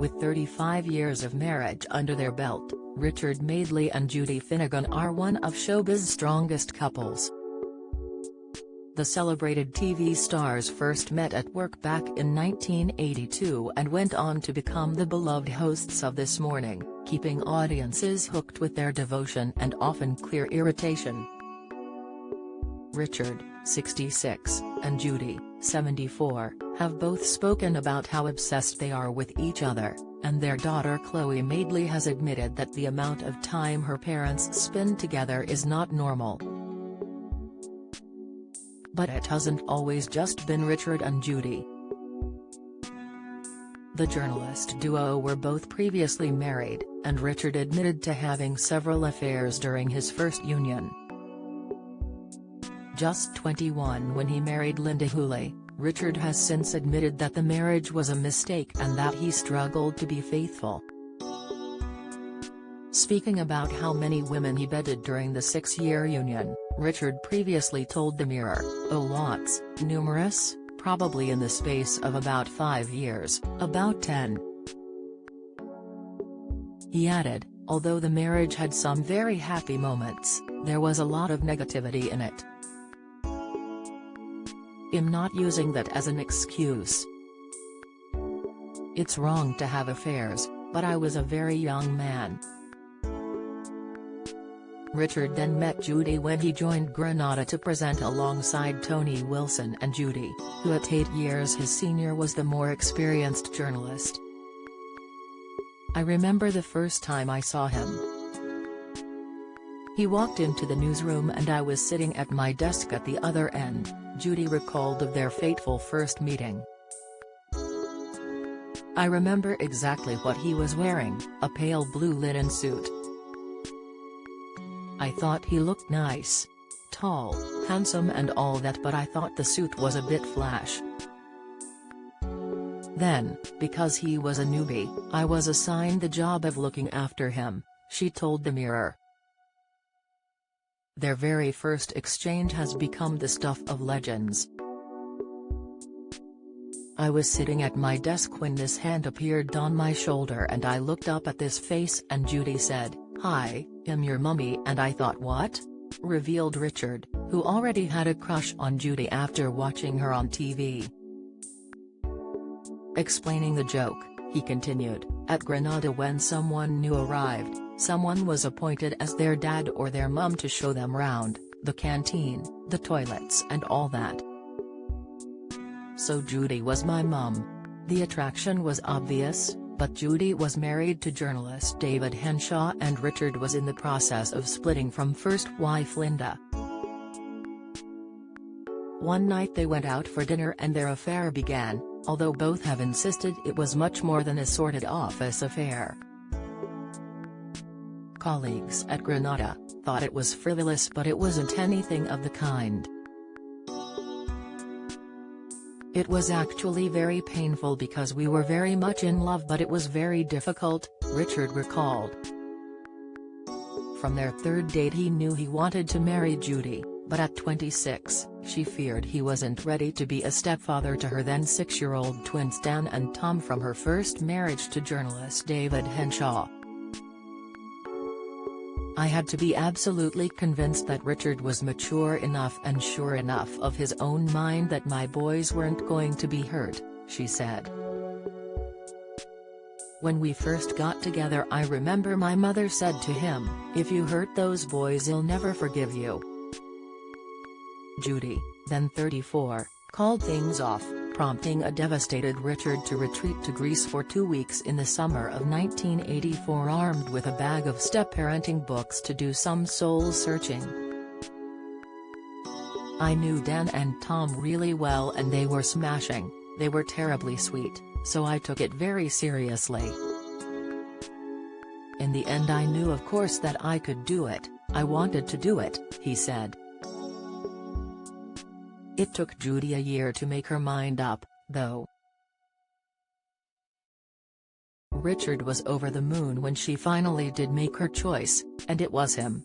With 35 years of marriage under their belt, Richard Madeley and Judy Finnegan are one of showbiz's strongest couples. The celebrated TV stars first met at work back in 1982 and went on to become the beloved hosts of This Morning, keeping audiences hooked with their devotion and often clear irritation. Richard, 66, and Judy, 74, have both spoken about how obsessed they are with each other, and their daughter Chloe Madeley has admitted that the amount of time her parents spend together is not normal. But it hasn't always just been Richard and Judy. The journalist duo were both previously married, and Richard admitted to having several affairs during his first union. Just 21 when he married Linda Hooley, Richard has since admitted that the marriage was a mistake and that he struggled to be faithful. Speaking about how many women he bedded during the 6-year union, Richard previously told The Mirror, "Oh, lots, numerous, probably in the space of about 5 years, about 10. He added, although the marriage had some very happy moments, there was a lot of negativity in it. I'm not using that as an excuse. It's wrong to have affairs, but I was a very young man." Richard then met Judy when he joined Granada to present alongside Tony Wilson and Judy, who at 8 years his senior was the more experienced journalist. "I remember the first time I saw him. He walked into the newsroom and I was sitting at my desk at the other end," Judy recalled of their fateful first meeting. "I remember exactly what he was wearing, a pale blue linen suit. I thought he looked nice. Tall, handsome and all that, but I thought the suit was a bit flash. Then, because he was a newbie, I was assigned the job of looking after him," she told The Mirror. Their very first exchange has become the stuff of legends. "I was sitting at my desk when this hand appeared on my shoulder and I looked up at this face and Judy said, 'Hi, I'm your mummy,' and I thought, what?" revealed Richard, who already had a crush on Judy after watching her on TV. Explaining the joke, he continued, "At Granada when someone new arrived, someone was appointed as their dad or their mum to show them round, the canteen, the toilets and all that. So Judy was my mum. The attraction was obvious, but Judy was married to journalist David Henshaw and Richard was in the process of splitting from first wife Linda. One night they went out for dinner and their affair began, although both have insisted it was much more than a sordid office affair. Colleagues at Granada thought it was frivolous, but it wasn't anything of the kind. It was actually very painful because we were very much in love, but it was very difficult," Richard recalled. From their third date he knew he wanted to marry Judy, but at 26, she feared he wasn't ready to be a stepfather to her then 6-year-old twins Dan and Tom from her first marriage to journalist David Henshaw. "I had to be absolutely convinced that Richard was mature enough and sure enough of his own mind that my boys weren't going to be hurt," she said. "When we first got together I remember my mother said to him, 'If you hurt those boys he'll never forgive you.'" Judy, then 34, called things off, prompting a devastated Richard to retreat to Greece for 2 weeks in the summer of 1984 armed with a bag of step-parenting books to do some soul-searching. "I knew Dan and Tom really well and they were smashing, they were terribly sweet, so I took it very seriously. In the end I knew of course that I could do it, I wanted to do it," he said. It took Judy a year to make her mind up, though. Richard was over the moon when she finally did make her choice, and it was him.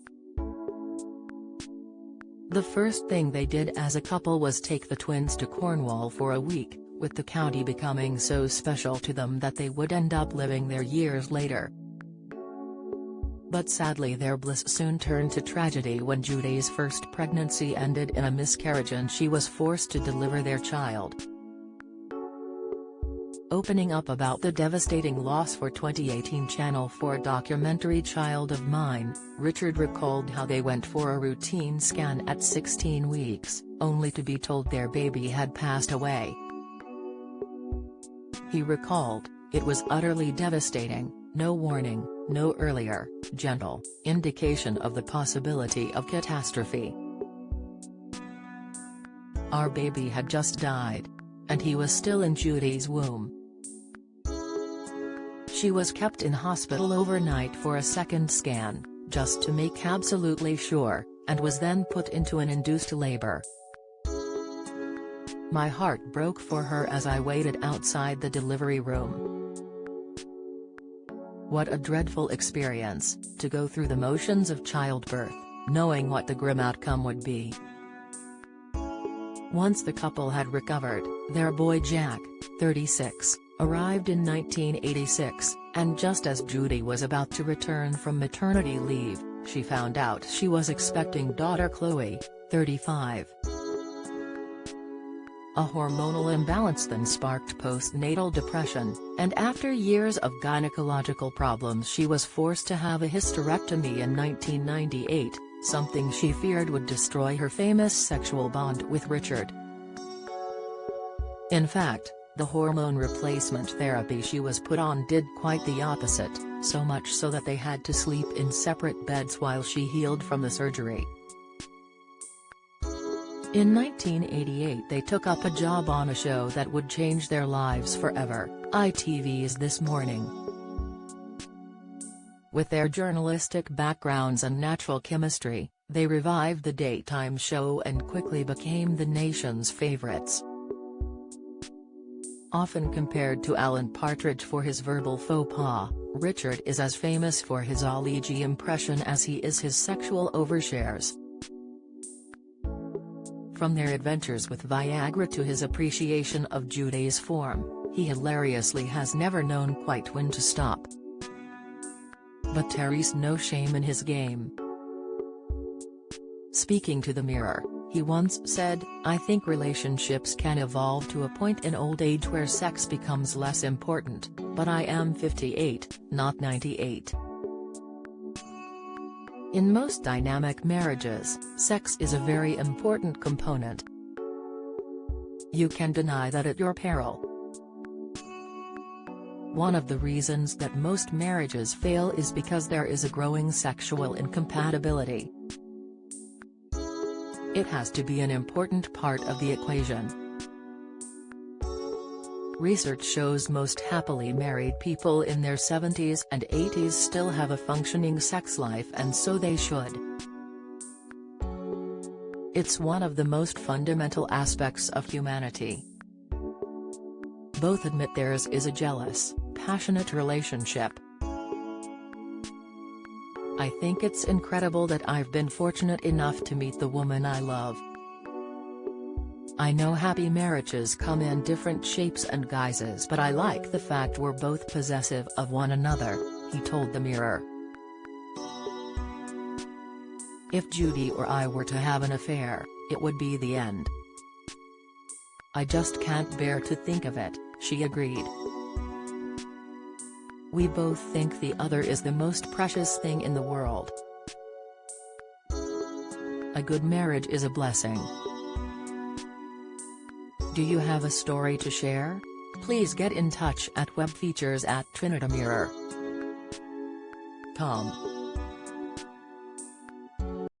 The first thing they did as a couple was take the twins to Cornwall for a week, with the county becoming so special to them that they would end up living there years later. But sadly their bliss soon turned to tragedy when Judy's first pregnancy ended in a miscarriage and she was forced to deliver their child. Opening up about the devastating loss for 2018 Channel 4 documentary Child of Mine, Richard recalled how they went for a routine scan at 16 weeks, only to be told their baby had passed away. He recalled, "It was utterly devastating, no warning, no earlier, gentle, indication of the possibility of catastrophe. Our baby had just died. And he was still in Judy's womb. She was kept in hospital overnight for a second scan, just to make absolutely sure, and was then put into an induced labor. My heart broke for her as I waited outside the delivery room. What a dreadful experience, to go through the motions of childbirth, knowing what the grim outcome would be." Once the couple had recovered, their boy Jack, 36, arrived in 1986, and just as Judy was about to return from maternity leave, she found out she was expecting daughter Chloe, 35. A hormonal imbalance then sparked postnatal depression, and after years of gynecological problems she was forced to have a hysterectomy in 1998, something she feared would destroy her famous sexual bond with Richard. In fact, the hormone replacement therapy she was put on did quite the opposite, so much so that they had to sleep in separate beds while she healed from the surgery. In 1988 they took up a job on a show that would change their lives forever, ITV's This Morning. With their journalistic backgrounds and natural chemistry, they revived the daytime show and quickly became the nation's favorites. Often compared to Alan Partridge for his verbal faux pas, Richard is as famous for his Ali G impression as he is his sexual overshares. From their adventures with Viagra to his appreciation of Judy's form, he hilariously has never known quite when to stop. But Terry's no shame in his game. Speaking to the Mirror, he once said, "I think relationships can evolve to a point in old age where sex becomes less important, but I am 58, not 98." In most dynamic marriages, sex is a very important component. You can deny that at your peril. One of the reasons that most marriages fail is because there is a growing sexual incompatibility. It has to be an important part of the equation. Research shows most happily married people in their 70s and 80s still have a functioning sex life, and so they should. It's one of the most fundamental aspects of humanity. Both admit theirs is a jealous, passionate relationship. I think it's incredible that I've been fortunate enough to meet the woman I love. I know happy marriages come in different shapes and guises, but I like the fact we're both possessive of one another, he told the Mirror. If Judy or I were to have an affair, it would be the end. I just can't bear to think of it, she agreed. We both think the other is the most precious thing in the world. A good marriage is a blessing. Do you have a story to share? Please get in touch at webfeatures@trinitymirror.com.